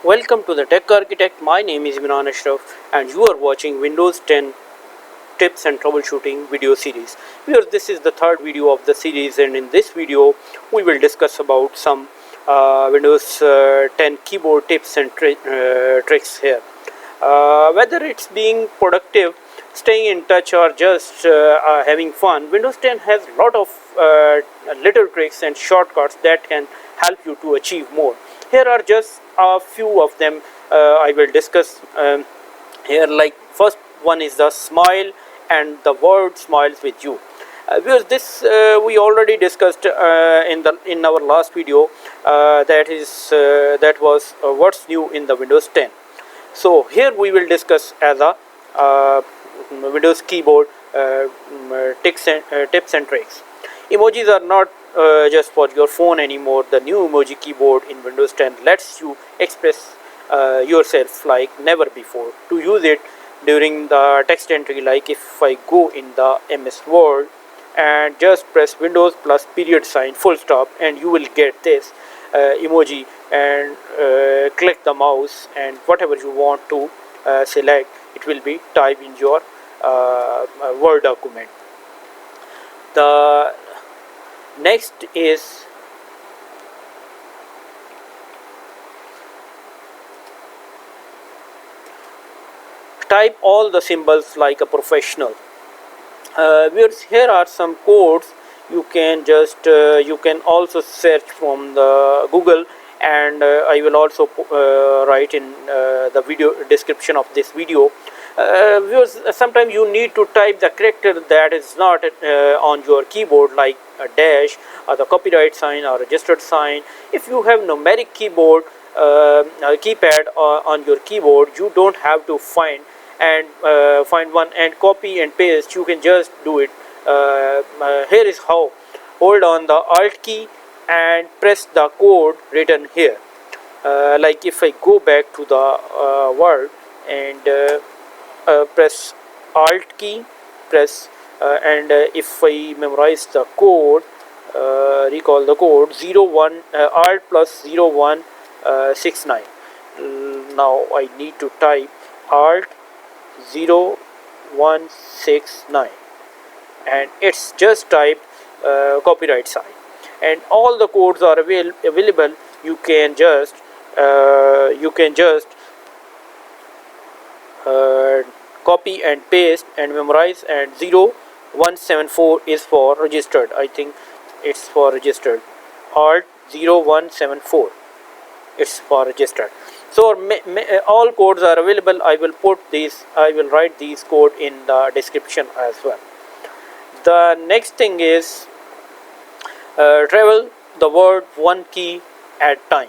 Welcome to the Tech Architect. My name is Imran Ashraf and you are watching Windows 10 tips and troubleshooting video series. This is the third video of the series, and in this video we will discuss about some Windows 10 keyboard tips and tricks here. Whether it's being productive, staying in touch, or just having fun, Windows 10 has a lot of little tricks and shortcuts that can help you to achieve more. Here are just a few of them I will discuss here. Like, first one is the smile and the word smiles with you. This we already discussed in our last video. That was what's new in the Windows 10. So here we will discuss as a Windows keyboard tips and tricks. Emojis are not just for your phone anymore. The new emoji keyboard in Windows 10 lets you express yourself like never before. To use it during the text entry, like if I go in the MS Word and just press Windows plus period sign full stop, and you will get this emoji, and click the mouse and whatever you want to select, it will be typed in your Word document. The next is type all the symbols like a professional. Here are some codes. You can also search from the Google, and I will also write in the video description of this video. Sometimes you need to type the character that is not on your keyboard, like a dash or the copyright sign or registered sign. If you have numeric keyboard keypad on your keyboard, you don't have to find one and copy and paste. You can just do it. Here is how. Hold on the Alt key and press the code written here. Like if I go back to the Word and press Alt key, press and if I memorize the code, recall the code 01 Alt plus 0169. Now I need to type Alt 0169, and it's just typed copyright sign, and all the codes are available. You can just copy and paste and memorize. And 0174 is for registered. I think it's for registered. Alt 0174, it's for registered. So all codes are available. I will write these code in the description as well. The next thing is travel the word one key at time.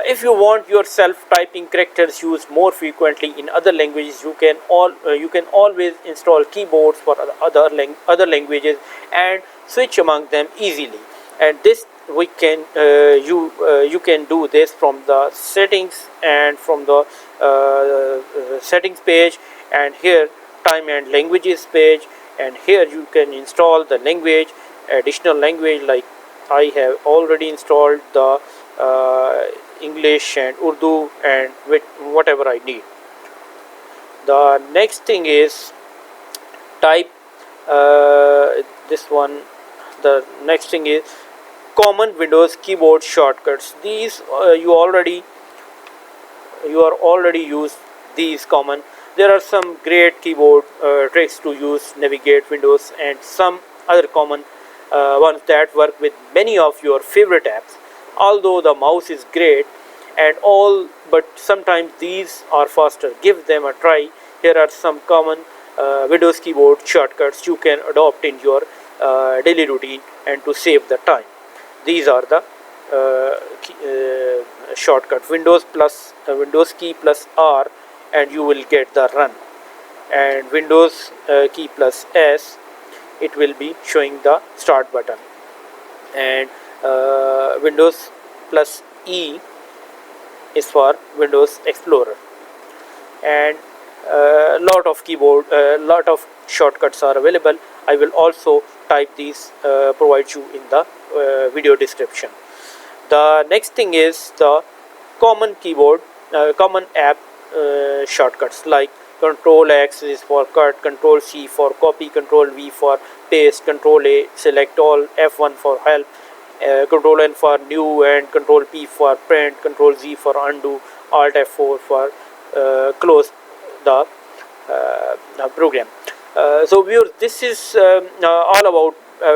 If you want your self-typing characters used more frequently in other languages, you can always install keyboards for other languages and switch among them easily. And this we can you can do this from the settings and from the settings page, and here time and languages page, and here you can install the language, additional language. Like I have already installed the English and Urdu and with whatever I need. The next thing is type this one. The next thing is common Windows keyboard shortcuts. These you are already used these common. There are some great keyboard tricks to use navigate Windows, and some other common ones that work with many of your favorite apps. Although the mouse is great and all, but sometimes these are faster. Give them a try. Here are some common Windows keyboard shortcuts you can adopt in your daily routine and to save the time. These are the shortcut. Windows key plus R, and you will get the run, and Windows key plus S, it will be showing the start button, and Windows plus E is for Windows Explorer. And lot of shortcuts are available. I will also type these, provide you in the video description. The next thing is the common keyboard, common app shortcuts like Control X is for cut, Control C for copy, Control V for paste, Control A select all, F1 for help, Control N for new, and Control P for print, Control Z for undo, Alt F4 for close the program. So viewers, this is all about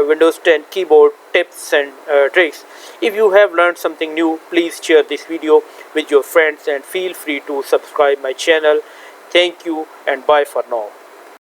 Windows 10 keyboard tips and tricks. If you have learned something new, please share this video with your friends and feel free to subscribe my channel. Thank you and bye for now.